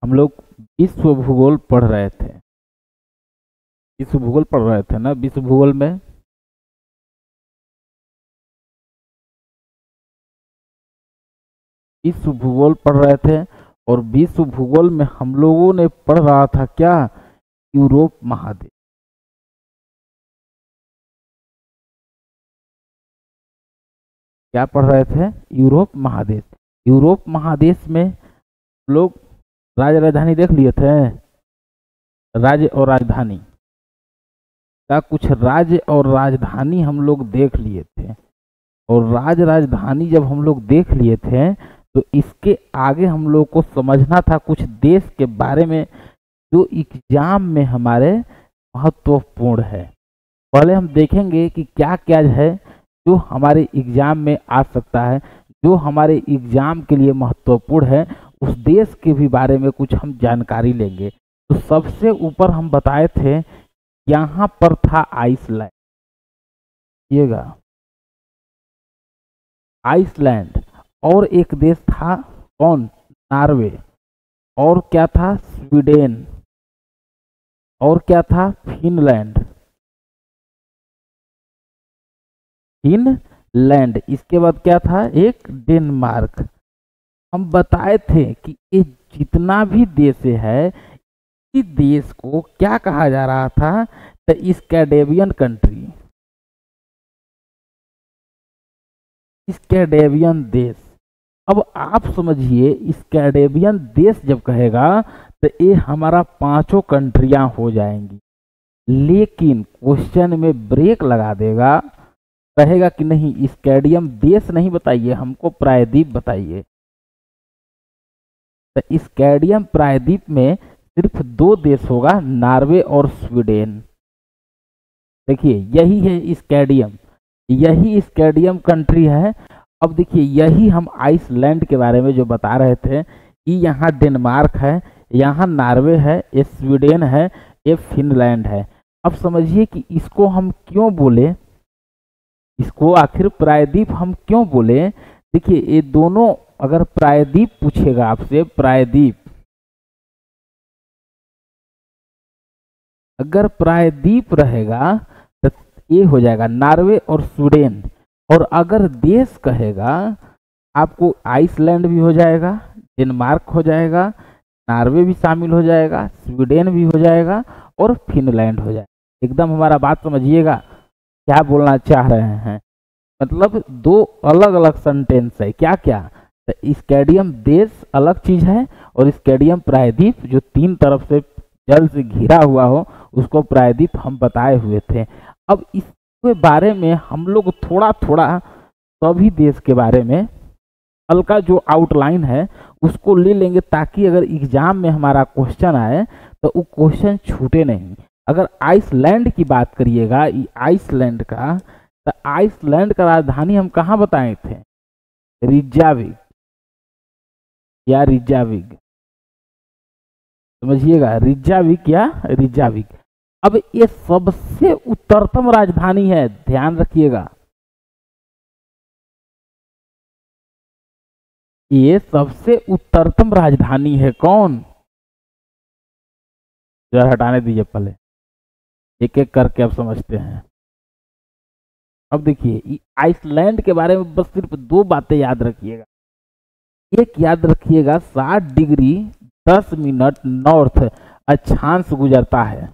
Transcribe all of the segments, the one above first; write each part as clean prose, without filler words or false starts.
हम लोग विश्व भूगोल पढ़ रहे थे। विश्व भूगोल पढ़ रहे थे ना। विश्व भूगोल में विश्व भूगोल पढ़ रहे थे और विश्व भूगोल में हम लोगों ने पढ़ रहा था क्या, यूरोप महाद्वीप। क्या पढ़ रहे थे, यूरोप महादेश। यूरोप महादेश में लोग राज्य राजधानी देख लिए थे। राज्य और राजधानी का कुछ राज्य और राजधानी हम लोग देख लिए थे। और राज्य राजधानी जब हम लोग देख लिए थे तो इसके आगे हम लोग को समझना था कुछ देश के बारे में जो एग्जाम में हमारे महत्वपूर्ण है। पहले हम देखेंगे कि क्या क्या है जो हमारे एग्जाम में आ सकता है, जो हमारे एग्जाम के लिए महत्वपूर्ण है। उस देश के भी बारे में कुछ हम जानकारी लेंगे। तो सबसे ऊपर हम बताए थे यहाँ पर था आइसलैंड, आइसलैंड। और एक देश था कौन, नॉर्वे। और क्या था, स्वीडन। और क्या था, फिनलैंड। फिनलैंड। इसके बाद क्या था, एक डेनमार्क। हम बताए थे कि ये जितना भी देश है इस देश को क्या कहा जा रहा था, तो स्कैंडिनेवियन कंट्री, स्कैंडिनेवियन देश। अब आप समझिए स्कैंडिनेवियन देश जब कहेगा तो ये हमारा पांचों कंट्रियां हो जाएंगी। लेकिन क्वेश्चन में ब्रेक लगा देगा, कहेगा कि नहीं स्कैंडियम देश नहीं बताइए, हमको प्रायद्वीप बताइए। तो स्कैंडियम प्रायद्वीप में सिर्फ दो देश होगा, नॉर्वे और स्वीडन। देखिए यही है स्कैंडियम, यही स्कैंडियम कंट्री है। अब देखिए यही हम आइसलैंड के बारे में जो बता रहे थे कि यहाँ डेनमार्क है, यहाँ नॉर्वे है, ये स्वीडन है, ये फिनलैंड है। अब समझिए कि इसको हम क्यों बोले, इसको आखिर प्रायद्वीप हम क्यों बोले। देखिए ये दोनों अगर प्रायद्वीप पूछेगा आपसे, प्रायद्वीप, अगर प्रायद्वीप रहेगा तो ये हो जाएगा नॉर्वे और स्वीडन। और अगर देश कहेगा आपको आइसलैंड भी हो जाएगा, डेनमार्क हो जाएगा, नॉर्वे भी शामिल हो जाएगा, स्वीडन भी हो जाएगा और फिनलैंड हो जाएगा। एकदम हमारा बात समझिएगा क्या बोलना चाह रहे हैं। मतलब दो अलग अलग सेंटेंस है। क्या क्या, तो स्कैंडियम देश अलग चीज है और स्कैंडियम प्रायद्वीप जो तीन तरफ से जल से घिरा हुआ हो उसको प्रायद्वीप हम बताए हुए थे। अब इसके बारे में हम लोग थोड़ा थोड़ा सभी देश के बारे में हल्का जो आउटलाइन है उसको ले लेंगे, ताकि अगर एग्जाम में हमारा क्वेश्चन आए तो वो क्वेश्चन छूटे नहीं। अगर आइसलैंड की बात करिएगा, आइसलैंड का, तो आइसलैंड का राजधानी हम कहाँ बताए थे, रिज्जाविक या रिज्जाविक, समझिएगा रिज्जाविक या रिज्जाविक। अब ये सबसे उत्तरतम राजधानी है, ध्यान रखिएगा, ये सबसे उत्तरतम राजधानी है। कौन, जरा हटाने दीजिए, पहले एक एक करके अब समझते हैं। अब देखिए आइसलैंड के बारे में बस सिर्फ दो बातें याद रखिएगा। एक याद रखिएगा 60 डिग्री 10 मिनट नॉर्थ अक्षांश गुजरता है।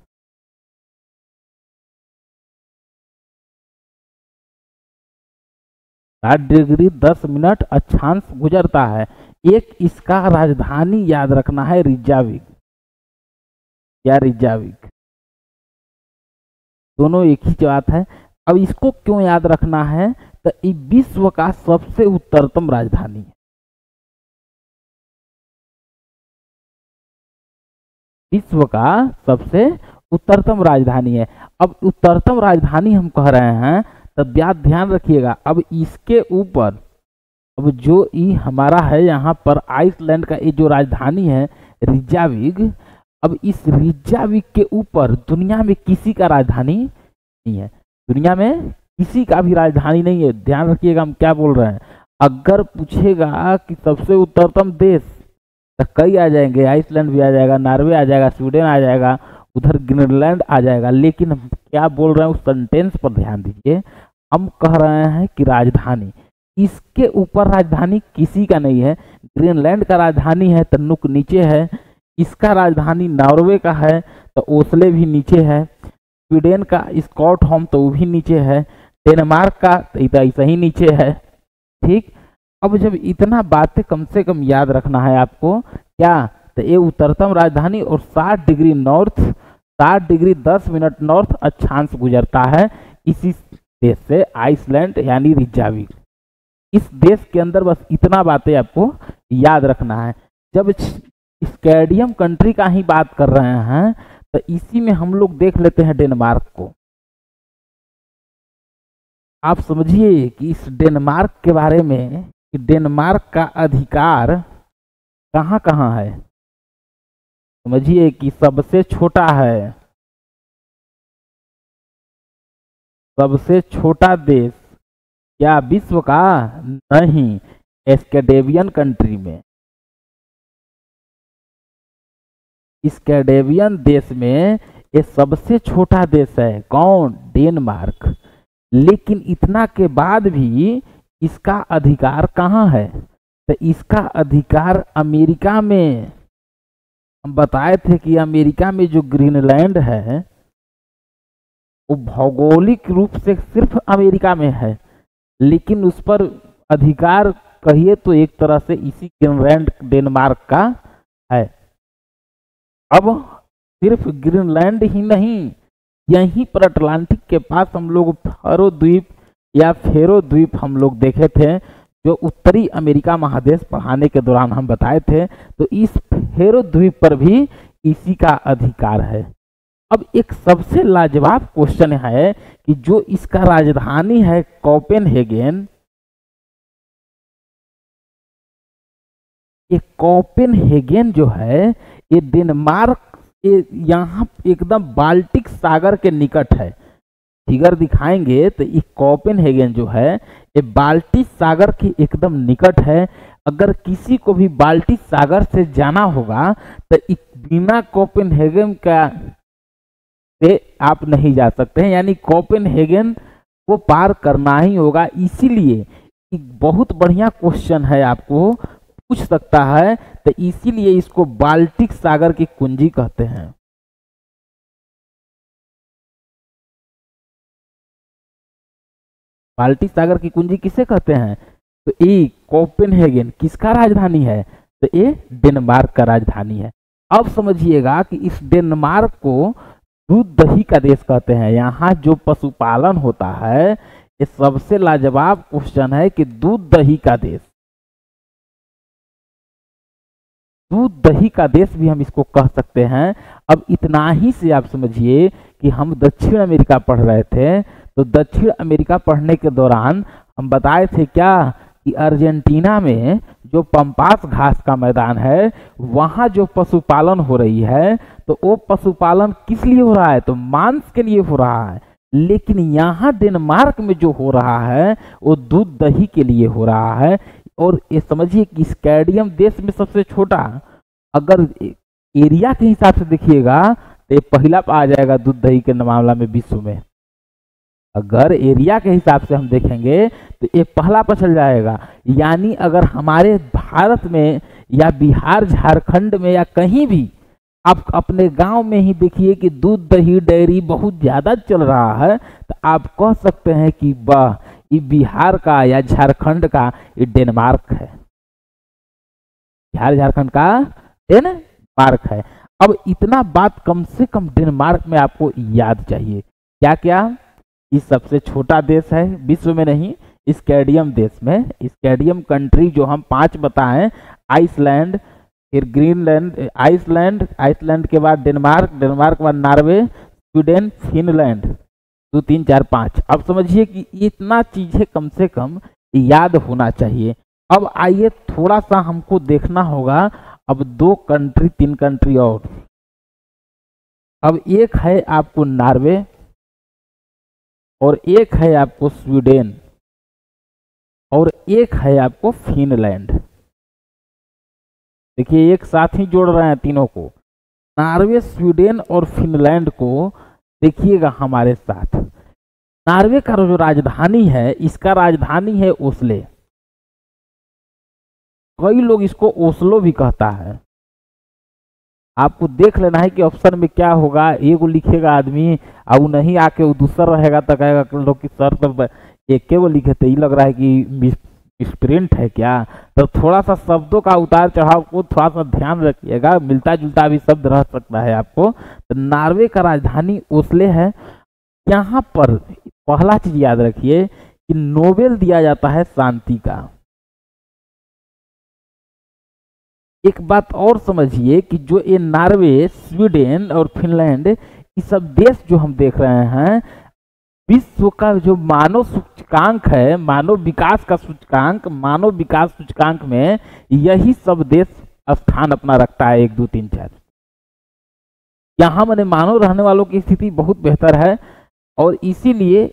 साठ डिग्री 10 मिनट अक्षांश गुजरता है। एक इसका राजधानी याद रखना है रिज्जाविक या रिज्जाविक, दोनों एक ही बात है। अब इसको क्यों याद रखना है, तो ये विश्व का सबसे उत्तरतम राजधानी है। विश्व का सबसे उत्तरतम राजधानी है। अब उत्तरतम राजधानी हम कह रहे हैं तब ध्यान रखिएगा। अब इसके ऊपर, अब जो ये हमारा है यहाँ पर आइसलैंड का ये जो राजधानी है रिज्जाविक, अब इस रिज्जाविक के ऊपर दुनिया में किसी का राजधानी नहीं है, दुनिया में किसी का भी राजधानी नहीं है। ध्यान रखिएगा हम क्या बोल रहे हैं। अगर पूछेगा कि सबसे उत्तरतम देश, तो कई आ जाएंगे, आइसलैंड भी आ जाएगा, नॉर्वे आ जाएगा, स्वीडन आ जाएगा, उधर ग्रीनलैंड आ जाएगा। लेकिन हम क्या बोल रहे हैं उस सेंटेंस पर ध्यान दीजिए। हम कह रहे हैं कि राजधानी, इसके ऊपर राजधानी किसी का नहीं है। ग्रीनलैंड का राजधानी है तन्नुक नीचे है, इसका राजधानी नॉर्वे का है तो ओस्ले भी नीचे है, स्वीडन का स्कॉटहोम तो वो भी नीचे है, डेनमार्क का तो ऐसा ही नीचे है। ठीक, अब जब इतना बातें कम से कम याद रखना है आपको क्या, तो ये उत्तरतम राजधानी और 60 degree north, 60 degree 10 minute north अक्षांश गुजरता है इसी देश से, आइसलैंड यानी रिज्जाविक। इस देश के अंदर बस इतना बातें आपको याद रखना है। जब स्कैंडिनेवियन कंट्री का ही बात कर रहे हैं तो इसी में हम लोग देख लेते हैं डेनमार्क को। आप समझिए कि इस डेनमार्क के बारे में कि डेनमार्क का अधिकार कहाँ कहाँ है। समझिए कि सबसे छोटा है, सबसे छोटा देश क्या विश्व का, नहीं, स्कैंडिनेवियन कंट्री में, स्कैंडिनेवियन देश में ये सबसे छोटा देश है। कौन? डेनमार्क। लेकिन इतना के बाद भी इसका अधिकार कहाँ है, तो इसका अधिकार अमेरिका में। हम बताए थे कि अमेरिका में जो ग्रीनलैंड है वो भौगोलिक रूप से सिर्फ अमेरिका में है, लेकिन उस पर अधिकार कहिए तो एक तरह से इसी ग्रीनलैंड डेनमार्क का है। अब सिर्फ ग्रीनलैंड ही नहीं, यहीं पर अटलांटिक के पास हम लोग फैरो द्वीप या फेरो द्वीप हम लोग देखे थे, जो उत्तरी अमेरिका महादेश पढ़ाने के दौरान हम बताए थे। तो इस फेरो द्वीप पर भी इसी का अधिकार है। अब एक सबसे लाजवाब क्वेश्चन है कि जो इसका राजधानी है कोपेनहेगन, ये कोपेनहेगन जो है ये डेनमार्क यहाँ एकदम बाल्टिक सागर के निकट है। फिगर दिखाएंगे तो ये कोपेनहेगन जो है ये बाल्टिक सागर के एकदम निकट है। अगर किसी को भी बाल्टिक सागर से जाना होगा तो बिना कोपेनहेगन का से आप नहीं जा सकते हैं, यानी कोपेनहेगन को पार करना ही होगा। इसीलिए एक बहुत बढ़िया क्वेश्चन है, आपको पूछ सकता है, तो इसीलिए इसको बाल्टिक सागर की कुंजी कहते हैं। बाल्टिक सागर की कुंजी किसे कहते हैं, तो ये कोपेनहेगन किसका राजधानी है, तो ये डेनमार्क का राजधानी है। अब समझिएगा कि इस डेनमार्क को दूध दही का देश कहते हैं। यहाँ जो पशुपालन होता है, ये सबसे लाजवाब क्वेश्चन है कि दूध दही का देश, दूध दही का देश भी हम इसको कह सकते हैं। अब इतना ही से आप समझिए कि हम दक्षिण अमेरिका पढ़ रहे थे, तो दक्षिण अमेरिका पढ़ने के दौरान हम बताए थे क्या कि अर्जेंटीना में जो पंपास घास का मैदान है, वहाँ जो पशुपालन हो रही है, तो वो पशुपालन किस लिए हो रहा है, तो मांस के लिए हो रहा है। लेकिन यहाँ डेनमार्क में जो हो रहा है वो दूध दही के लिए हो रहा है। और ये समझिए कि स्कैंडिनेवियन देश में सबसे छोटा, अगर एरिया के हिसाब से देखिएगा तो ये पहला आ जाएगा दूध दही के मामला में विश्व में। अगर एरिया के हिसाब से हम देखेंगे तो ये पहला पर चल जाएगा। यानी अगर हमारे भारत में या बिहार झारखंड में या कहीं भी आप अपने गांव में ही देखिए कि दूध दही डेयरी बहुत ज़्यादा चल रहा है, तो आप कह सकते हैं कि वाह, ये बिहार का या झारखंड का ये डेनमार्क है, बिहार झारखंड का डेनमार्क है। अब इतना बात कम से कम डेनमार्क में आपको याद चाहिए, क्या क्या, ये सबसे छोटा देश है विश्व में, नहीं स्कैंडिनेवियन देश में, स्कैंडिनेवियन कंट्री जो हम 5 बताएं, आइसलैंड, फिर ग्रीनलैंड, आइसलैंड, आइसलैंड के बाद डेनमार्क, डेनमार्क के बाद नॉर्वे, स्वीडन, फिनलैंड, 2 3 4 5। अब समझिए कि इतना चीजें कम से कम याद होना चाहिए। अब आइए थोड़ा सा हमको देखना होगा अब 2 कंट्री 3 कंट्री और। अब एक है आपको नॉर्वे और एक है आपको स्वीडन और एक है आपको फिनलैंड। देखिए एक साथ ही जोड़ रहे हैं तीनों को, नॉर्वे, स्वीडन और फिनलैंड को देखिएगा हमारे साथ। नॉर्वे का जो राजधानी है, इसका राजधानी है ओस्ले, कई लोग इसको ओस्लो भी कहता है। आपको देख लेना है कि ऑप्शन में क्या होगा, एगो लिखेगा आदमी और नहीं आके वो दूसरा रहेगा तो कहेगा लोग कि सर तो एक के वो लिखे थे, ये लग रहा है कि स्प्रिंट है क्या। तो थोड़ा सा शब्दों का उतार चढ़ाव को थोड़ा सा ध्यान रखिएगा, मिलता जुलता भी शब्द रह सकता है आपको। तो नॉर्वे का राजधानी ओस्ले है। यहाँ पर पहला चीज याद रखिए कि नोबेल दिया जाता है शांति का। एक बात और समझिए कि जो ये नॉर्वे, स्वीडन और फिनलैंड, ये सब देश जो हम देख रहे हैं, विश्व का जो मानव सूचकांक है, मानव विकास का सूचकांक, मानव विकास सूचकांक में यही सब देश स्थान अपना रखता है 1 2 3 4। यहाँ मैंने मानव रहने वालों की स्थिति बहुत बेहतर है और इसीलिए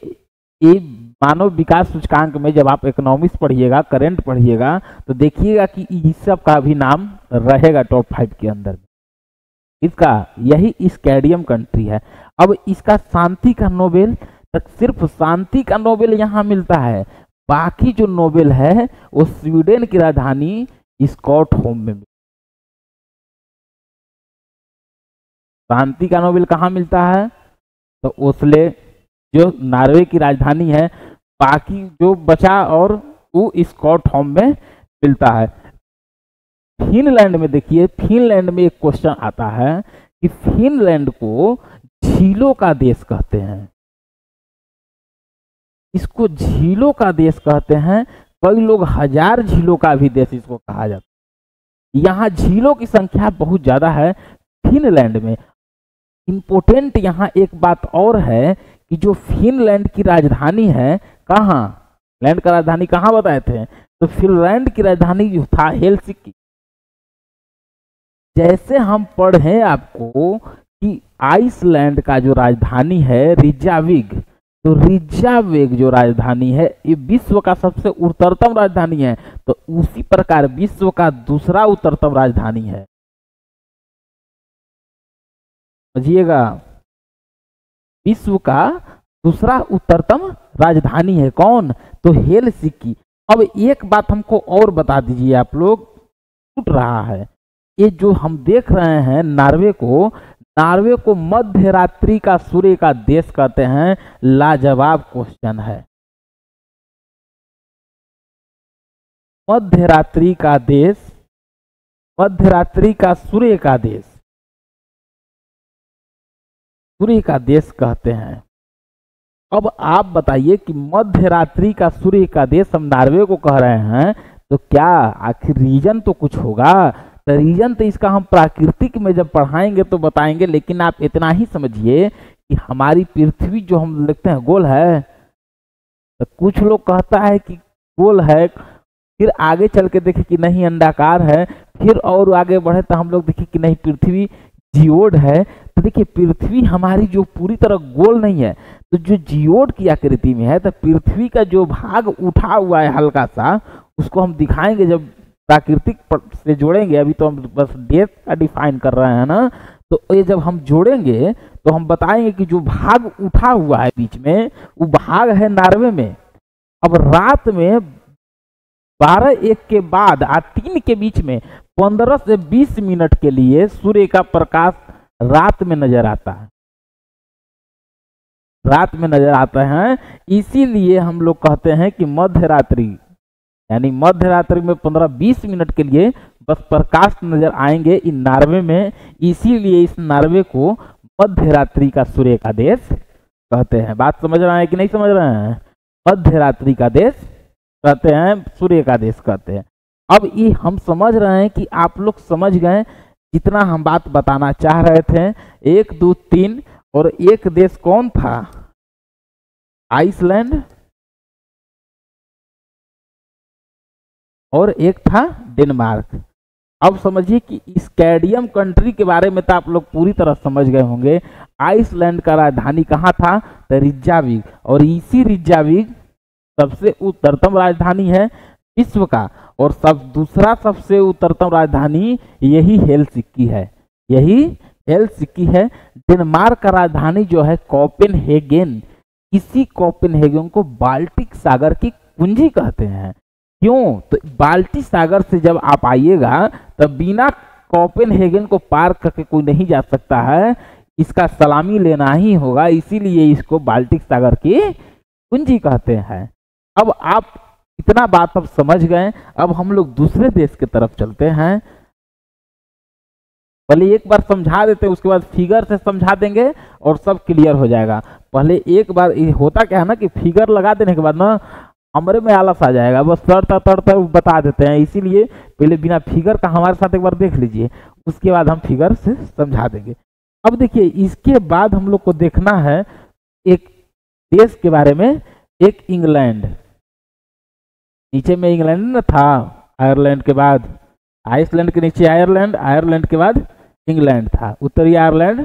ये मानव विकास सूचकांक में जब आप इकोनॉमिक्स पढ़िएगा, करंट पढ़िएगा, तो देखिएगा कि इस सब का भी नाम रहेगा टॉप 5 के अंदर। इसका यही स्कैडियम कंट्री है। अब इसका शांति का नोबेल, तक सिर्फ शांति का नोबेल यहाँ मिलता है, बाकी जो नोबेल है वो स्वीडन की राजधानी स्टॉकहोम में। शांति का नोबेल कहाँ मिलता है? तो ओस्ले जो नॉर्वे की राजधानी है, बाकी जो बचा और वो स्टॉकहोम में मिलता है। फिनलैंड में देखिए, फिनलैंड में एक क्वेश्चन आता है कि फिनलैंड को झीलों का देश कहते हैं। इसको झीलों का देश कहते हैं, कई लोग 1000 झीलों का भी देश इसको कहा जाता है। यहाँ झीलों की संख्या बहुत ज्यादा है फिनलैंड में। इंपोर्टेंट यहाँ एक बात और है कि जो फिनलैंड की राजधानी है, कहाँ, लैंड का राजधानी कहाँ बताए थे? तो फिनलैंड की राजधानी जो था हेलसिंकी। जैसे हम पढ़े आपको कि आइसलैंड का जो राजधानी है रिज्याविक, तो रिज्याविक जो राजधानी है ये विश्व का सबसे उत्तरतम राजधानी है। तो उसी प्रकार विश्व का दूसरा उत्तरतम राजधानी है, समझिएगा, विश्व का दूसरा उत्तरतम राजधानी है कौन? तो हेलसिंकी। अब एक बात हमको और बता दीजिए, आप लोग छूट रहा है, ये जो हम देख रहे हैं नॉर्वे को मध्य रात्रि का सूर्य का देश कहते हैं। लाजवाब क्वेश्चन है। मध्य रात्रि का देश, मध्य रात्रि का सूर्य का देश, सूर्य का देश कहते हैं। अब आप बताइए कि मध्य रात्रि का सूर्य का देश हम नॉर्वे को कह रहे हैं, तो क्या आखिर रीजन तो कुछ होगा? तो रीजन तो इसका हम प्राकृतिक में जब पढ़ाएंगे तो बताएंगे, लेकिन आप इतना ही समझिए कि हमारी पृथ्वी जो हम लिखते हैं गोल है, तो कुछ लोग कहता है कि गोल है, फिर आगे चल के देखे कि नहीं अंडाकार है, फिर और आगे बढ़े तो हम लोग देखे कि नहीं पृथ्वी जियोड है। तो देखिए पृथ्वी हमारी जो पूरी तरह गोल नहीं है, तो जो जियोड की आकृति में है, तो पृथ्वी का जो भाग उठा हुआ है हल्का सा, उसको हम दिखाएंगे जब प्राकृतिक से जोड़ेंगे। अभी तो हम बस डेट का डिफाइन कर रहे हैं ना, तो ये जब हम जोड़ेंगे तो हम बताएंगे कि जो भाग उठा हुआ है बीच में, वो भाग है नॉर्वे में। अब रात में 12-1 के बाद 3 के बीच में 15 से 20 मिनट के लिए सूर्य का प्रकाश रात में नजर आता है, रात में नजर आता है। इसीलिए हम लोग कहते हैं कि मध्य रात्रि, यानी मध्य रात्रि में 15-20 मिनट के लिए बस प्रकाश नजर आएंगे इन नॉर्वे में। इसीलिए इस नॉर्वे को मध्य रात्रि का सूर्य का देश कहते हैं। बात समझ रहे हैं कि नहीं समझ रहे हैं? मध्य रात्रि का देश कहते हैं, सूर्य का देश कहते हैं। अब ये हम समझ रहे हैं कि आप लोग समझ गए जितना हम बात बताना चाह रहे थे। 1 2 3 और एक देश कौन था? आइसलैंड, और एक था डेनमार्क। अब समझिए कि स्कैडियम कंट्री के बारे में तो आप लोग पूरी तरह समझ गए होंगे। आइसलैंड का राजधानी कहाँ था? तो रिज्याविक। और इसी रिज्याविक सबसे उत्तरतम राजधानी है विश्व का, और दूसरा सबसे उत्तरतम राजधानी यही हेलसिंकी है, यही हेलसिंकी है। डेनमार्क का राजधानी जो है कोपेनहेगन, इसी कोपेनहेगन को बाल्टिक सागर की कुंजी कहते हैं। क्यों? तो बाल्टिक सागर से जब आप आइएगा तब बिना कोपेनहेगन को पार करके कोई नहीं जा सकता है, इसका सलामी लेना ही होगा, इसीलिए इसको बाल्टिक सागर की कुंजी कहते हैं। अब आप इतना बात अब समझ गए, अब हम लोग दूसरे देश की तरफ चलते हैं। पहले एक बार समझा देते हैं, उसके बाद फिगर से समझा देंगे और सब क्लियर हो जाएगा। पहले एक बार होता क्या है ना कि फिगर लगा देने के बाद ना हमरे में आलस आ जाएगा, बस तड़ बता देते हैं, इसीलिए पहले बिना फिगर का हमारे साथ एक बार देख लीजिए, उसके बाद हम फिगर से समझा देंगे। अब देखिए, इसके बाद हम लोग को देखना है एक देश के बारे में, एक इंग्लैंड। नीचे में इंग्लैंड न था, आयरलैंड के बाद आइसलैंड के नीचे आयरलैंड, आयरलैंड के बाद इंग्लैंड था, उत्तरी आयरलैंड।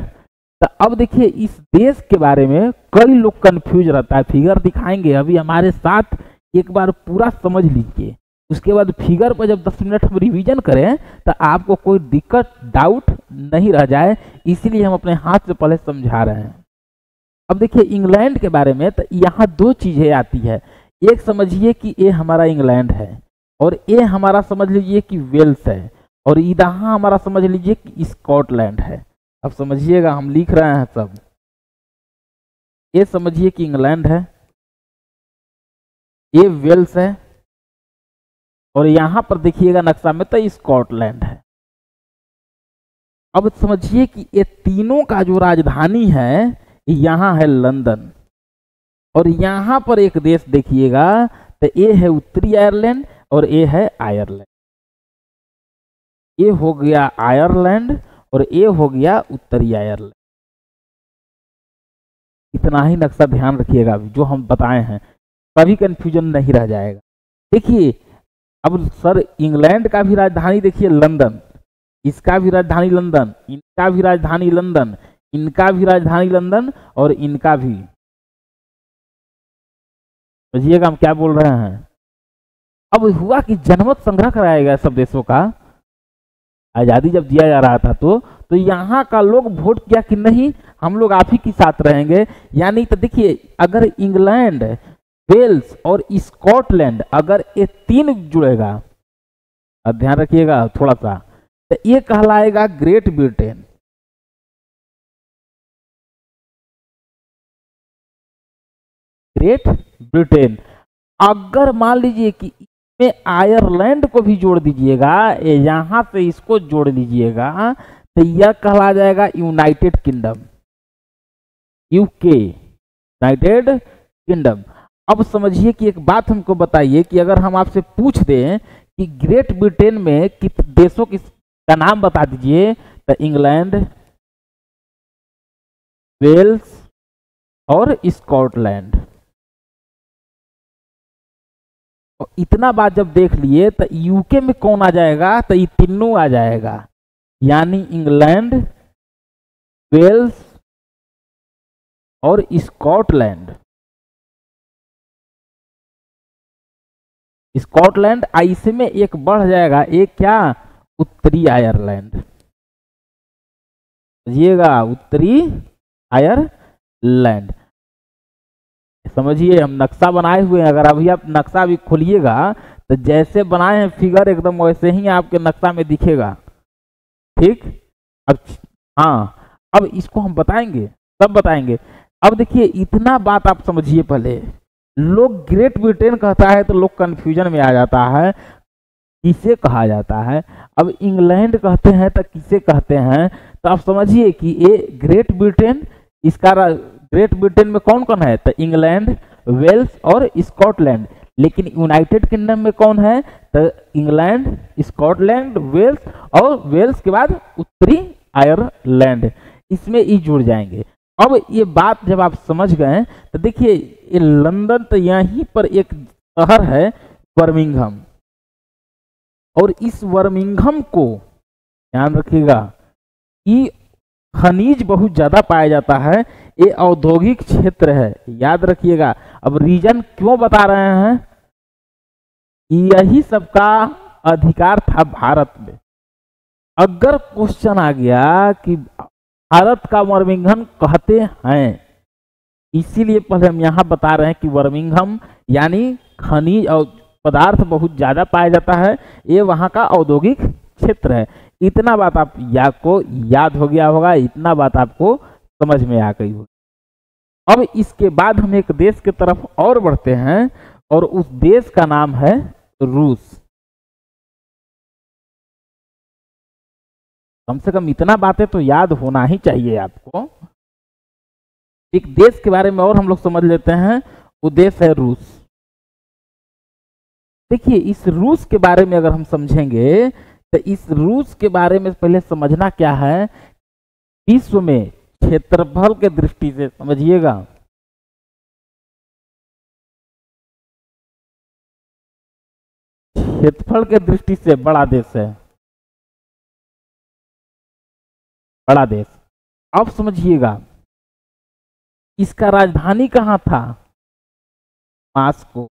तो अब देखिए, इस देश के बारे में कई लोग कंफ्यूज रहता है। फिगर दिखाएंगे, अभी हमारे साथ एक बार पूरा समझ लीजिए, उसके बाद फिगर पर जब 10 मिनट हम रिवीजन करें तो आपको कोई दिक्कत डाउट नहीं रह जाए, इसीलिए हम अपने हाथ से पहले समझा रहे हैं। अब देखिए, इंग्लैंड के बारे में तो यहाँ दो चीजें आती है। एक समझिए कि ये हमारा इंग्लैंड है, और ये हमारा समझ लीजिए कि वेल्स है, और यहाँ हमारा समझ लीजिए कि स्कॉटलैंड है। अब समझिएगा, हम लिख रहे हैं सब। ये समझिए कि इंग्लैंड है, ये वेल्स है, और यहां पर देखिएगा नक्शा में तो स्कॉटलैंड है। अब समझिए कि ये तीनों का जो राजधानी है यहां है लंदन, और यहां पर एक देश देखिएगा तो ये है उत्तरी आयरलैंड और ये है आयरलैंड। ये हो गया आयरलैंड और ये हो गया उत्तरी आयरलैंड। इतना ही नक्शा ध्यान रखिएगा, जो हम बताए हैं, कभी कंफ्यूजन नहीं रह जाएगा। देखिए, अब सर इंग्लैंड का भी राजधानी देखिए लंदन, इसका भी राजधानी लंदन, इनका भी राजधानी लंदन, इनका भी राजधानी लंदन, और इनका भी। समझिएगा हम क्या बोल रहे हैं। अब हुआ कि जनमत संग्रह कराया गया सब देशों का, आजादी जब दिया जा रहा था तो यहाँ का लोग वोट किया कि नहीं, हम लोग आप ही के साथ रहेंगे। यानी तो देखिए, अगर इंग्लैंड, वेल्स और स्कॉटलैंड अगर ये तीन जुड़ेगा, अब ध्यान रखिएगा थोड़ा सा, तो ये कहलाएगा ग्रेट ब्रिटेन। Great Britain. अगर मान लीजिए कि इसमें आयरलैंड को भी जोड़ दीजिएगा, यहां से इसको जोड़ दीजिएगा, तो यह कहला जाएगा United kingdom, UK, United kingdom. अब समझिए कि एक बात हमको बताइए कि अगर हम आपसे पूछ दें कि ग्रेट ब्रिटेन में कितने देशों का नाम बता दीजिए, तो इंग्लैंड, वेल्स और स्कॉटलैंड। और इतना बात जब देख लिए तो यूके में कौन आ जाएगा, तो ये तीनों आ जाएगा, यानी इंग्लैंड, वेल्स और स्कॉटलैंड। स्कॉटलैंड ऐसे में एक बढ़ जाएगा, एक क्या, उत्तरी आयरलैंड। समझिएगा, उत्तरी आयरलैंड। समझिए, हम नक्शा बनाए हुए हैं, अगर अभी आप नक्शा भी खोलिएगा तो जैसे बनाए हैं फिगर एकदम वैसे ही आपके नक्शा में दिखेगा। ठीक, अब हाँ, अब इसको हम बताएंगे, सब बताएंगे। अब देखिए, इतना बात आप समझिए। पहले लोग ग्रेट ब्रिटेन कहता है तो लोग कंफ्यूजन में आ जाता है, किसे कहा जाता है। अब इंग्लैंड कहते हैं तो किसे कहते हैं, तो आप समझिए कि ये ग्रेट ब्रिटेन, इसका ग्रेट ब्रिटेन में कौन कौन है, तो इंग्लैंड, वेल्स और स्कॉटलैंड। लेकिन यूनाइटेड किंगडम में कौन है, तो इंग्लैंड, स्कॉटलैंड, वेल्स, और वेल्स के बाद उत्तरी आयरलैंड, इसमें ही जुड़ जाएंगे। अब ये बात जब आप समझ गए तो देखिए, ये लंदन तो यहीं पर एक शहर है बर्मिंघम, और इस बर्मिंघम को ध्यान रखिएगा कि खनिज बहुत ज्यादा पाया जाता है, ये औद्योगिक क्षेत्र है, याद रखिएगा। अब रीजन क्यों बता रहे हैं, यही सबका अधिकार था भारत में। अगर क्वेश्चन आ गया कि भारत का बर्मिंघम कहते हैं, इसीलिए पहले हम यहाँ बता रहे हैं कि बर्मिंघम यानी खनिज और पदार्थ बहुत ज्यादा पाया जाता है, ये वहाँ का औद्योगिक क्षेत्र है। इतना बात आपको याद हो गया होगा, इतना बात आपको समझ में आ गई होगी। अब इसके बाद हम एक देश की तरफ और बढ़ते हैं और उस देश का नाम है रूस। कम से कम इतना बातें तो याद होना ही चाहिए आपको। एक देश के बारे में और हम लोग समझ लेते हैं, वो देश है रूस। देखिए इस रूस के बारे में अगर हम समझेंगे तो इस रूस के बारे में पहले समझना क्या है, विश्व में क्षेत्रफल के दृष्टि से समझिएगा। क्षेत्रफल के दृष्टि से बड़ा देश है, बड़ा देश। अब समझिएगा इसका राजधानी कहाँ था, मॉस्को।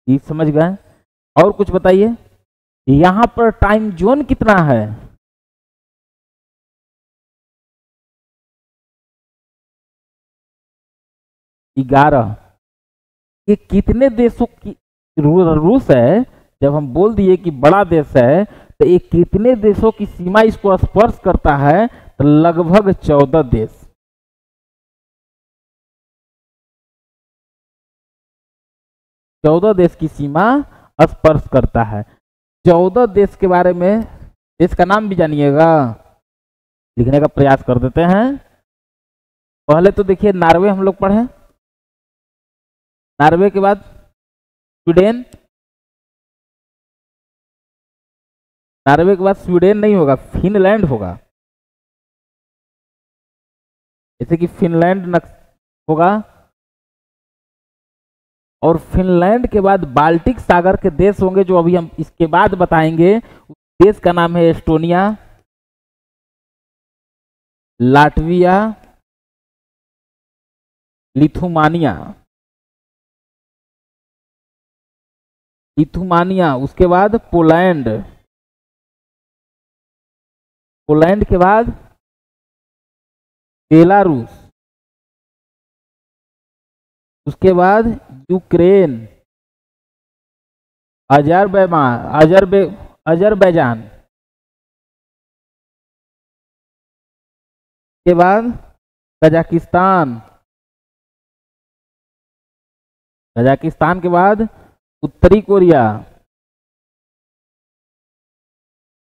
ये समझ गए। और कुछ बताइए, यहां पर टाइम जोन कितना है, 11। ये कितने देशों की रूस है, जब हम बोल दिए कि बड़ा देश है तो ये कितने देशों की सीमा इसको स्पर्श करता है, तो लगभग 14 देश। चौदह देश की सीमा स्पर्श करता है। 14 देश के बारे में, देश का नाम भी जानिएगा, लिखने का प्रयास कर देते हैं। पहले तो देखिए नॉर्वे हम लोग पढ़े, नॉर्वे के बाद स्वीडन, नॉर्वे के बाद स्वीडन नहीं होगा, फिनलैंड होगा। जैसे कि फिनलैंड होगा, और फिनलैंड के बाद बाल्टिक सागर के देश होंगे जो अभी हम इसके बाद बताएंगे। देश का नाम है एस्टोनिया, लाटविया, लिथुआनिया, लिथुआनिया। उसके बाद पोलैंड, पोलैंड के बाद बेलारूस, उसके बाद यूक्रेन, अजरबैजान, के बाद कजाकिस्तान, कजाकिस्तान के बाद उत्तरी कोरिया,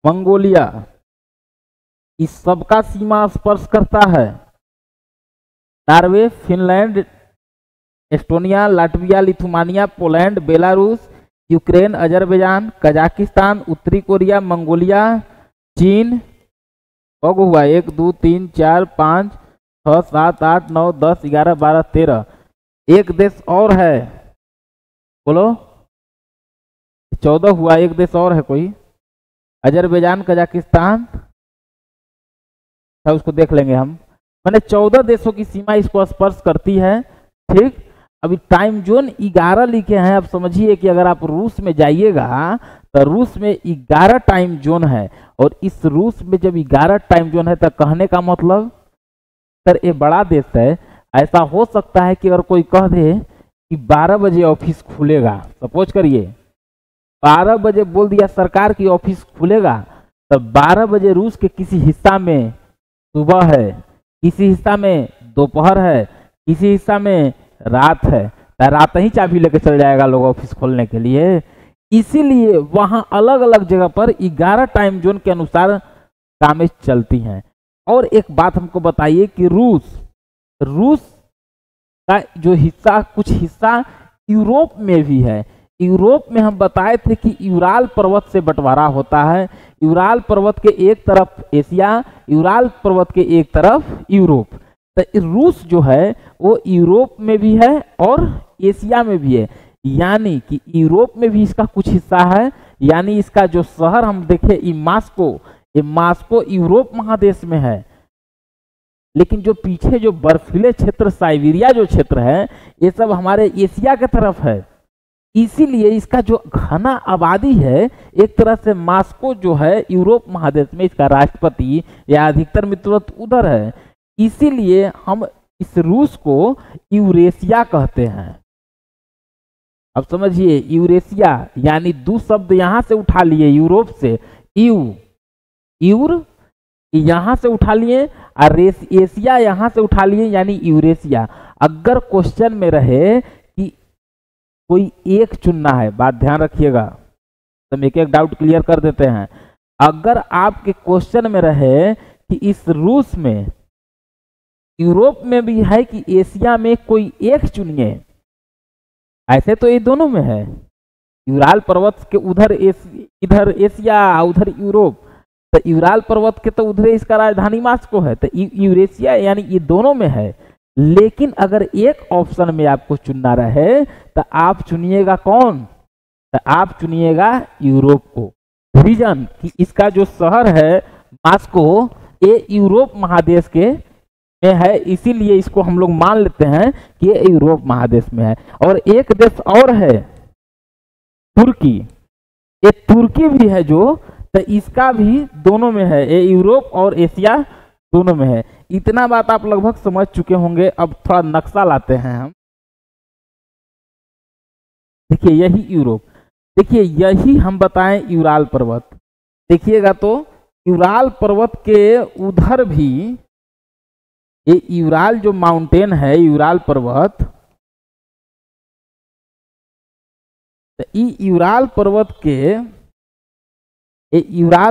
मंगोलिया। इस सब का सीमा स्पर्श करता है Norway, Finland, Estonia, Latvia, Lithuania, Poland, Belarus, Ukraine, Azerbaijan, Kazakhstan, उत्तरी कोरिया, मंगोलिया, चीन। कब हुआ, 1 2 3 4 5 6 7 8 9 10 11 12 13। एक देश और है, बोलो, 14 हुआ। एक देश और है कोई, अजरबैजान, कजाकिस्तान, उसको देख लेंगे हम। मैंने 14 देशों की सीमा इसको स्पर्श करती है। ठीक, अभी टाइम जोन 11 लिखे हैं। अब समझिए कि अगर आप रूस में जाइएगा तो रूस में 11 टाइम जोन है, और इस रूस में जब 11 टाइम जोन है तो कहने का मतलब सर ये बड़ा देश है। ऐसा हो सकता है कि अगर कोई कह दे कि 12 बजे ऑफिस खुलेगा, सपोज करिए 12 बजे बोल दिया सरकार की ऑफिस खुलेगा, तो 12 बजे रूस के किसी हिस्सा में सुबह है, किसी हिस्सा में दोपहर है, किसी हिस्सा में रात है, तो रात ही चाबी लेके चल जाएगा लोग ऑफिस खोलने के लिए। इसीलिए वहां अलग अलग जगह पर 11 टाइम जोन के अनुसार कामें चलती हैं। और एक बात हमको बताइए कि रूस का जो हिस्सा, कुछ हिस्सा यूरोप में भी है। यूरोप में हम बताए थे कि यूराल पर्वत से बंटवारा होता है। यूराल पर्वत के एक तरफ एशिया, यूराल पर्वत के एक तरफ यूरोप। तो रूस जो है वो यूरोप में भी है और एशिया में भी है, यानी कि यूरोप में भी इसका कुछ हिस्सा है। यानी इसका जो शहर हम देखे ये मास्को यूरोप महादेश में है, लेकिन जो पीछे जो बर्फीले क्षेत्र साइबेरिया जो क्षेत्र है ये सब हमारे एशिया के तरफ है। इसीलिए इसका जो घना आबादी है, एक तरह से मॉस्को जो है यूरोप महादेश में इसका राष्ट्रपति या अधिकतर मित्रत्व उधर है। इसीलिए हम इस रूस को यूरेशिया कहते हैं। अब समझिए, यूरेशिया यानी दो शब्द यहां से उठा लिए यूरोप से, यूर यहां से उठा लिए और एशिया यहां से उठा लिए यानी यूरेशिया। अगर क्वेश्चन में रहे कि कोई एक चुनना है, बात ध्यान रखिएगा, तो हम एक एक डाउट क्लियर कर देते हैं। अगर आपके क्वेश्चन में रहे कि इस रूस में, यूरोप में भी है कि एशिया में, कोई एक चुनिए, ऐसे तो ये दोनों में है, यूराल पर्वत के उधर इधर एशिया उधर यूरोप, तो यूराल पर्वत के तो उधर इसका राजधानी मॉस्को है, तो यूरेशिया यानी ये दोनों में है। लेकिन अगर एक ऑप्शन में आपको चुनना रहे तो आप चुनिएगा कौन? तो आप चुनिएगा यूरोप को। रीजन कि इसका जो शहर है मॉस्को, ये यूरोप महादेश के में है, इसीलिए इसको हम लोग मान लेते हैं कि ये यूरोप महादेश में है। और एक देश और है तुर्की, ये तुर्की भी है जो, तो इसका भी दोनों में है, ये यूरोप और एशिया दोनों में है। इतना बात आप लगभग समझ चुके होंगे। अब थोड़ा नक्शा लाते हैं हम। देखिए यही यूरोप, देखिए यही हम बताएं यूराल पर्वत, देखिएगा तो यूराल पर्वत के उधर भी ये यूराल जो माउंटेन है, यूराल पर्वत, तो यूराल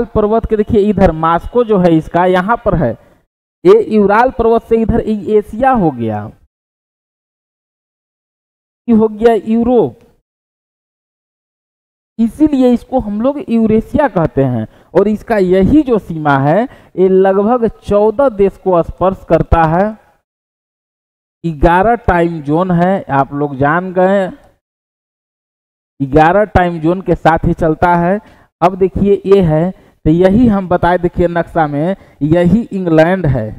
पर्वत के देखिए इधर मॉस्को जो है इसका यहां पर है, ये यूराल पर्वत से इधर एशिया हो गया, हो गया यूरोप, इसीलिए इसको हम लोग यूरेशिया कहते हैं। और इसका यही जो सीमा है ये लगभग 14 देश को स्पर्श करता है। 11 टाइम जोन है, आप लोग जान गए, 11 टाइम जोन के साथ ही चलता है। अब देखिए ये है, तो यही हम बताए, देखिए नक्शा में यही इंग्लैंड है,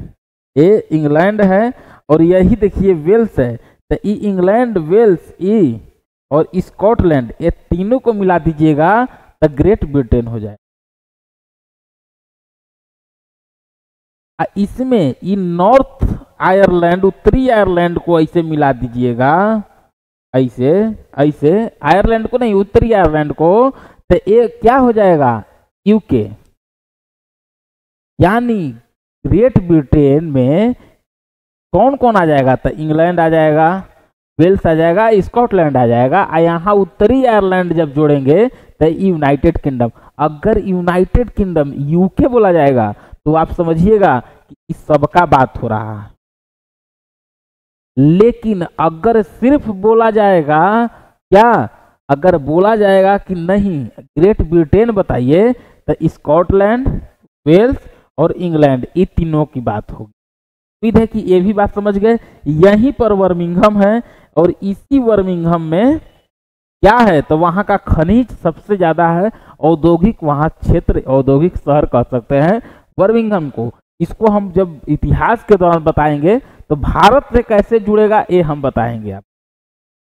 ये इंग्लैंड है, और यही देखिए वेल्स है, तो ये इंग्लैंड, वेल्स, ये और स्कॉटलैंड, ये तीनों को मिला दीजिएगा तो ग्रेट ब्रिटेन हो जाए। इसमें ये नॉर्थ आयरलैंड, उत्तरी आयरलैंड को ऐसे मिला दीजिएगा, ऐसे ऐसे आयरलैंड को नहीं, उत्तरी आयरलैंड को, तो ये क्या हो जाएगा? यूके। यानी ग्रेट ब्रिटेन में कौन कौन आ जाएगा? तो इंग्लैंड आ जाएगा, वेल्स आ जाएगा, स्कॉटलैंड आ जाएगा, और यहाँ उत्तरी आयरलैंड जब जोड़ेंगे तो यूनाइटेड किंगडम। अगर यूनाइटेड किंगडम यूके बोला जाएगा तो आप समझिएगा कि इस सबका बात हो रहा है। लेकिन अगर सिर्फ बोला जाएगा, क्या अगर बोला जाएगा कि नहीं ग्रेट ब्रिटेन बताइए, तो स्कॉटलैंड, वेल्स और इंग्लैंड, ये तीनों की बात होगी। उम्मीद है कि ये भी बात समझ गए। यहीं पर बर्मिंघम है, और इसी बर्मिंघम में क्या है? तो वहां का खनिज सबसे ज्यादा है, औद्योगिक वहां क्षेत्र, औद्योगिक शहर कह सकते हैं बर्मिंघम को। इसको हम जब इतिहास के दौरान बताएंगे तो भारत से कैसे जुड़ेगा ये हम बताएंगे आप,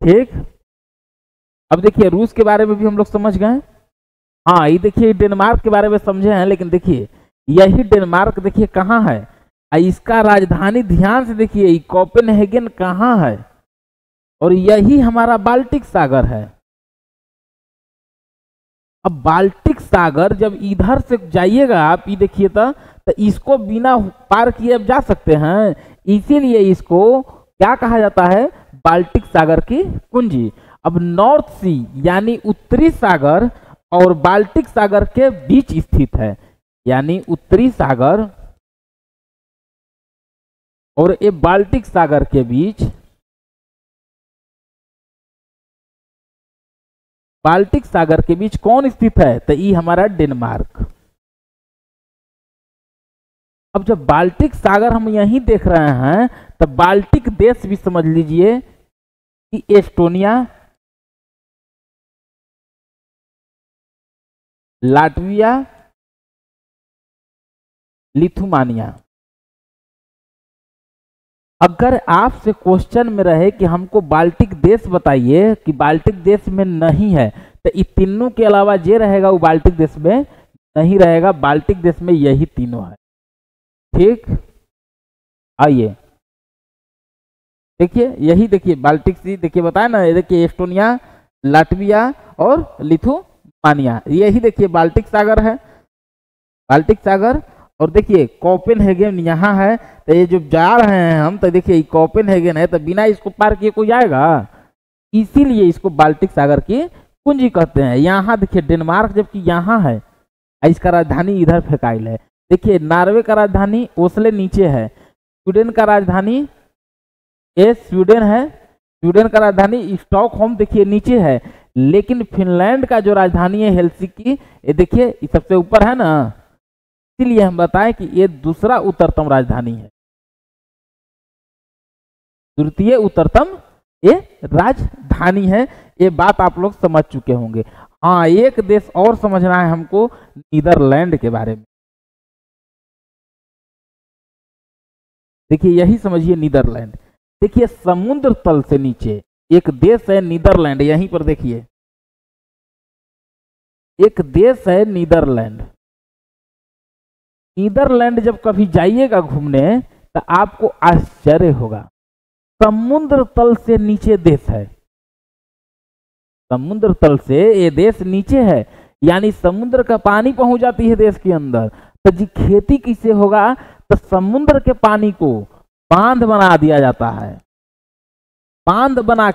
ठीक। अब देखिए रूस के बारे में भी हम लोग समझ गए। हाँ, ये देखिए डेनमार्क के बारे में समझे हैं, लेकिन देखिए यही डेनमार्क देखिए कहाँ है, इसका राजधानी ध्यान से देखिए कोपेनहेगन कहाँ है, और यही हमारा बाल्टिक सागर है। अब बाल्टिक सागर जब इधर से जाइएगा आप, ये देखिए तो इसको बिना पार किए अब जा सकते हैं, इसीलिए इसको क्या कहा जाता है? बाल्टिक सागर की कुंजी। अब नॉर्थ सी यानी उत्तरी सागर और बाल्टिक सागर के बीच स्थित है, यानी उत्तरी सागर और ये बाल्टिक सागर के बीच, बाल्टिक सागर के बीच कौन स्थित है? तो ये हमारा डेनमार्क। अब जब बाल्टिक सागर हम यहीं देख रहे हैं, तो बाल्टिक देश भी समझ लीजिए कि एस्टोनिया, लाटविया, लिथुआनिया, अगर आपसे क्वेश्चन में रहे कि हमको बाल्टिक देश बताइए कि बाल्टिक देश में नहीं है, तो इन तीनों के अलावा जे रहेगा वो बाल्टिक देश में नहीं रहेगा। बाल्टिक देश में यही तीनों है। ठीक, आइए देखिए, यही देखिए बाल्टिक सी, देखिए बताया ना, ये देखिए एस्टोनिया, लाटविया और लिथुआनिया, यही देखिए बाल्टिक सागर है, बाल्टिक सागर। और देखिए कोपेनहेगन यहाँ है, तो ये जो जा रहे हैं हम, तो देखिए कोपेनहेगन है, तो बिना इसको पार किए कोई जाएगा, इसीलिए इसको बाल्टिक सागर की कुंजी कहते हैं। यहाँ देखिए डेनमार्क जबकि यहाँ है, इसका राजधानी इधर फेकाइल है। देखिए नॉर्वे का राजधानी ओस्ले नीचे है, स्वीडन का राजधानी स्वीडन है, स्वीडन का राजधानी स्टॉकहोम देखिए नीचे है, लेकिन फिनलैंड का जो राजधानी है हेलसिंकी, ये देखिए सबसे ऊपर है ना, इसीलिए हम बताएं कि ये दूसरा उच्चतम राजधानी है, द्वितीय उच्चतम ये राजधानी है। ये बात आप लोग समझ चुके होंगे। हाँ, एक देश और समझना है हमको, नीदरलैंड के बारे में। देखिए यही समझिए नीदरलैंड। देखिए समुद्र तल से नीचे एक देश है नीदरलैंड, यहीं पर देखिए एक देश है नीदरलैंड। नीदरलैंड जब कभी जाइएगा घूमने तो आपको आश्चर्य होगा, समुद्र तल से नीचे देश है, समुद्र तल से ये देश नीचे है, यानी समुद्र का पानी पहुंच जाती है देश के अंदर। तो जी खेती किससे होगा, तो समुद्र के पानी को बांध बना दिया जाता है, बांध बना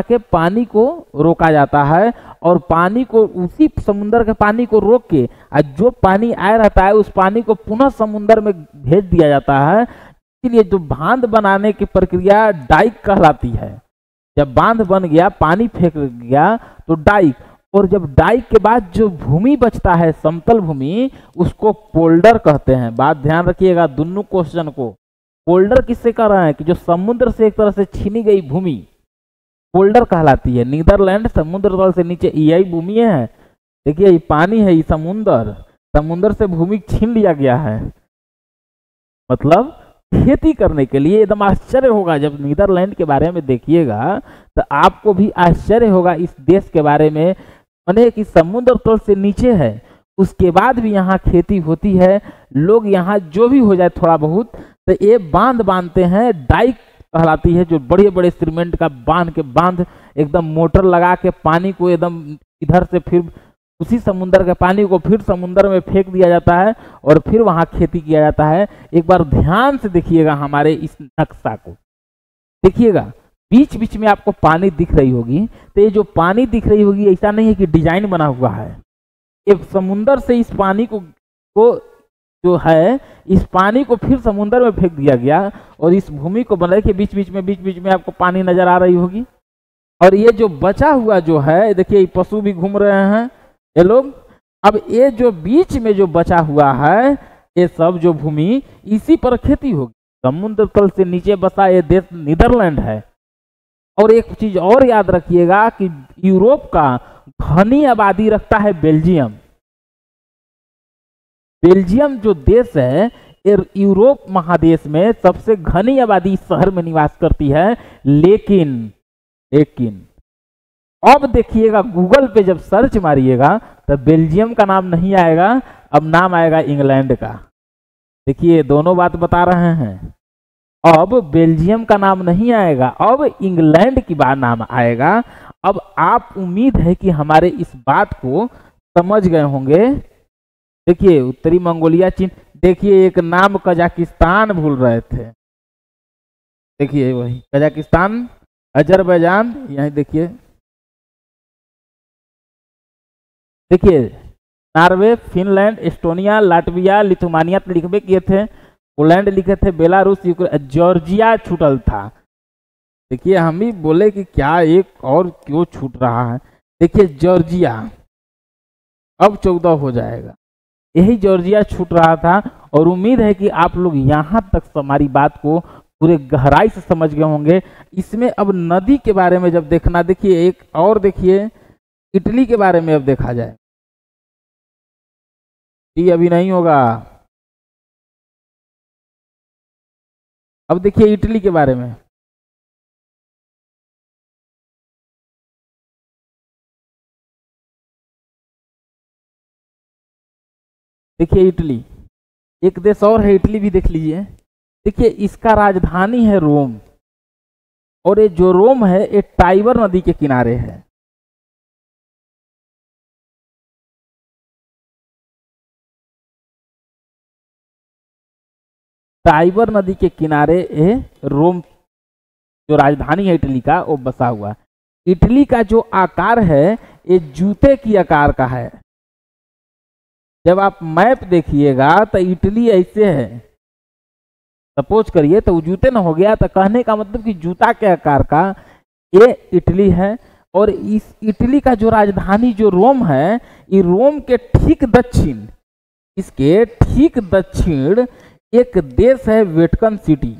के पानी को रोका जाता है, और पानी को उसी समुद्र के पानी को रोक के जो पानी आया रहता है उस पानी को पुनः समुद्र में भेज दिया जाता है। इसलिए जो बांध बनाने की प्रक्रिया डाइक कहलाती है। जब बांध बन गया, पानी फेंक गया तो डाइक, और जब डाइक के बाद जो भूमि बचता है समतल भूमि, उसको पोल्डर कहते हैं। बात ध्यान रखिएगा दोनों क्वेश्चन को। पोल्डर किससे कह रहे हैं कि जो समुद्र से एक तरह से छीनी गई भूमि पोल्डर कहलाती है। नीदरलैंड समुद्र तल से नीचे यही भूमि है, देखिए ये पानी है, ये समुद्र से भूमि छीन लिया गया है, मतलब खेती करने के लिए। एकदम आश्चर्य होगा जब नीदरलैंड के बारे में देखिएगा, तो आपको भी आश्चर्य होगा इस देश के बारे में, माने कि समुद्र तल से नीचे है, उसके बाद भी यहाँ खेती होती है। लोग यहाँ जो भी हो जाए थोड़ा बहुत, तो ये बांध बांधते हैं, डाइक कहलाती है, जो बड़े बड़े सीमेंट का बांध एकदम मोटर लगा के पानी को एकदम इधर से फिर उसी समुद्र के पानी को फिर समुद्र में फेंक दिया जाता है और फिर वहां खेती किया जाता है। एक बार ध्यान से देखिएगा हमारे इस नक्शा को, देखिएगा बीच बीच में आपको पानी दिख रही होगी, तो ये जो पानी दिख रही होगी ऐसा नहीं है कि डिजाइन बना हुआ है, ये समुद्र से इस पानी को जो है इस पानी को फिर समुद्र में फेंक दिया गया, और इस भूमि को बना के बीच बीच में आपको पानी नजर आ रही होगी। और ये जो बचा हुआ जो है, देखिए पशु भी घूम रहे हैं ये लोग। अब ये जो बीच में जो बचा हुआ है, ये सब जो भूमि, इसी पर खेती होगी। समुद्र तल से नीचे बसा ये देश नीदरलैंड है। और एक चीज और याद रखिएगा कि यूरोप का घनी आबादी रखता है बेल्जियम। बेल्जियम जो देश है यूरोप महादेश में सबसे घनी आबादी इस शहर में निवास करती है। लेकिन अब देखिएगा गूगल पे जब सर्च मारिएगा तो बेल्जियम का नाम नहीं आएगा, अब नाम आएगा इंग्लैंड का। देखिए दोनों बात बता रहे हैं, अब बेल्जियम का नाम नहीं आएगा, अब इंग्लैंड की बात नाम आएगा। अब आप उम्मीद है कि हमारे इस बात को समझ गए होंगे। देखिए उत्तरी मंगोलिया चीन, देखिए एक नाम कजाकिस्तान भूल रहे थे, देखिए वही कजाकिस्तान, अजरबैजान, यही देखिए Norway, Finland, Estonia, Latvia, Lithuania तो लिखबे किए थे, पोलैंड लिखे थे, बेलारूस, यूक्रेन, जॉर्जिया छूटल था। देखिए हम ही बोले कि क्या एक और क्यों छूट रहा है। देखिए जॉर्जिया अब 14 हो जाएगा, यही जॉर्जिया छूट रहा था। और उम्मीद है कि आप लोग यहाँ तक हमारी बात को पूरे गहराई से समझ गए होंगे। इसमें अब नदी के बारे में जब देखना, देखिए एक और देखिए इटली के बारे में अब देखा जाए, ये अभी नहीं होगा। अब देखिए इटली के बारे में। देखिए इटली एक देश और है, इटली भी देख लीजिए। देखिए इसका राजधानी है रोम, और ये जो रोम है ये टाइबर नदी के किनारे है। टाइबर नदी के किनारे ये रोम जो राजधानी है इटली का वो बसा हुआ है। इटली का जो आकार है ये जूते की आकार का है। जब आप मैप देखिएगा तो इटली ऐसे है, सपोज करिए तो जूते ना हो गया, तो कहने का मतलब कि जूता के आकार का ये इटली है। और इस इटली का जो राजधानी जो रोम है, ये रोम के ठीक दक्षिण, इसके ठीक दक्षिण एक देश है वेटिकन सिटी।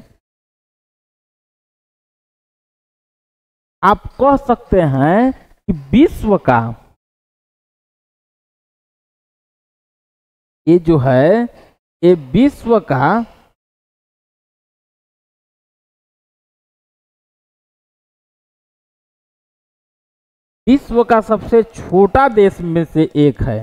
आप कह सकते हैं कि विश्व का ये जो है ये विश्व का सबसे छोटा देश में से एक है।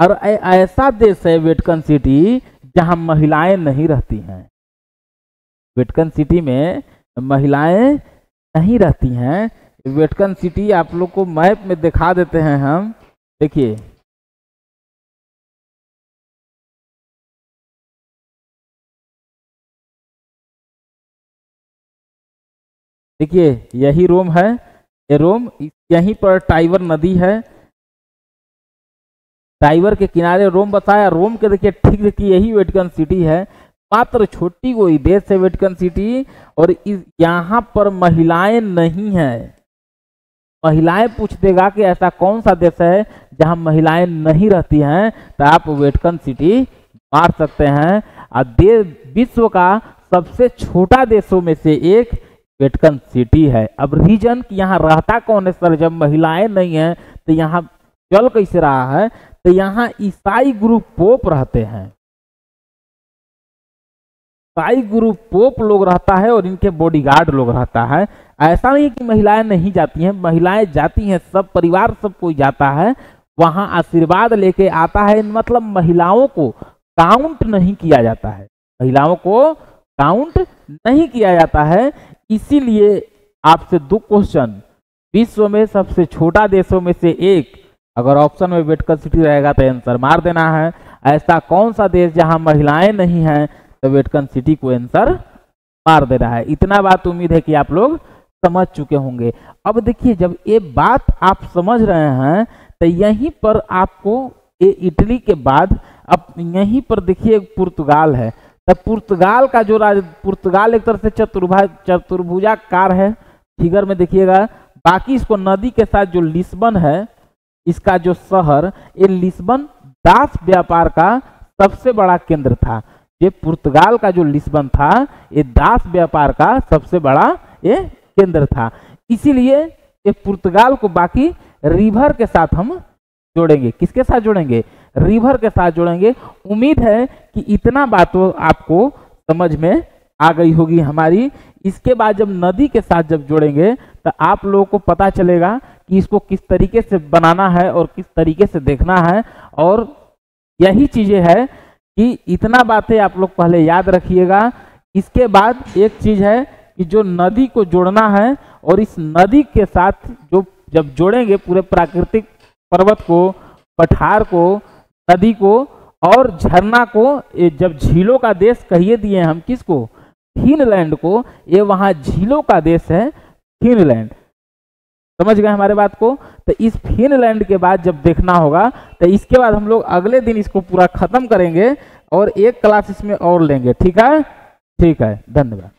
और ऐसा देश है वेटिकन सिटी जहां महिलाएं नहीं रहती हैं। वेटिकन सिटी में महिलाएं नहीं रहती हैं। वेटिकन सिटी आप लोग को मैप में दिखा देते हैं हम। देखिए देखिए यही रोम है, ये रोम, यहीं पर टाइबर नदी है, टाइबर के किनारे रोम बसाया। रोम के देखिए ठीक देखिए यही वेटिकन सिटी है, मात्र छोटी कोई देश है वेटिकन सिटी। और यहाँ पर महिलाएं नहीं है। महिलाएं पूछ देगा कि ऐसा कौन सा देश है जहां महिलाएं नहीं रहती हैं, तो आप वेटिकन सिटी मार सकते हैं। और विश्व का सबसे छोटा देशों में से एक वेटिकन सिटी है। अब रीजन कि यहाँ रहता कौन है सर, जब महिलाएं नहीं है तो यहाँ चल कैसे रहा है, तो यहाँ ईसाई गुरु पोप रहते हैं। ईसाई गुरु पोप लोग रहता है और इनके बॉडीगार्ड लोग रहता है। ऐसा नहीं कि महिलाएं नहीं जाती हैं, महिलाएं जाती हैं, सब परिवार सब कोई जाता है, वहां आशीर्वाद लेके आता है। मतलब महिलाओं को काउंट नहीं किया जाता है, महिलाओं को काउंट नहीं किया जाता है। इसीलिए आपसे दो क्वेश्चन, विश्व में सबसे छोटा देशों में से एक, अगर ऑप्शन में वेटिकन सिटी रहेगा तो आंसर मार देना है। ऐसा कौन सा देश जहां महिलाएं नहीं हैं, तो वेटिकन सिटी को आंसर मार देना है। इतना बात उम्मीद है कि आप लोग समझ चुके होंगे। अब देखिए जब ये बात आप समझ रहे हैं तो यहीं पर आपको ये इटली के बाद अब यहीं पर देखिए पुर्तगाल है। तो पुर्तगाल का जो पुर्तगाल एक तरह से चतुर्भुजाकार है, फिगर में देखिएगा। बाकी इसको नदी के साथ जो लिस्बन है, इसका जो शहर, ये लिस्बन दास व्यापार का सबसे बड़ा केंद्र था। ये पुर्तगाल का जो लिस्बन था ये दास व्यापार का सबसे बड़ा ये केंद्र था। इसीलिए ये पुर्तगाल को बाकी रिवर के साथ हम जोड़ेंगे। किसके साथ जोड़ेंगे? रिवर के साथ जोड़ेंगे। उम्मीद है कि इतना बात आपको समझ में आ गई होगी हमारी। इसके बाद जब नदी के साथ जब जोड़ेंगे तो आप लोगों को पता चलेगा कि इसको किस तरीके से बनाना है और किस तरीके से देखना है। और यही चीजें है कि इतना बातें आप लोग पहले याद रखिएगा। इसके बाद एक चीज है कि जो नदी को जोड़ना है, और इस नदी के साथ जो जब जोड़ेंगे पूरे प्राकृतिक पर्वत को, पठार को, नदी को और झरना को, ये जब झीलों का देश कहिए दिए हम किसको? फिनलैंड को। ये वहां झीलों का देश है फिनलैंड। समझ गए हमारे बात को? तो इस फिनलैंड के बाद जब देखना होगा तो इसके बाद हम लोग अगले दिन इसको पूरा खत्म करेंगे और एक क्लास इसमें और लेंगे। ठीक है? ठीक है, धन्यवाद।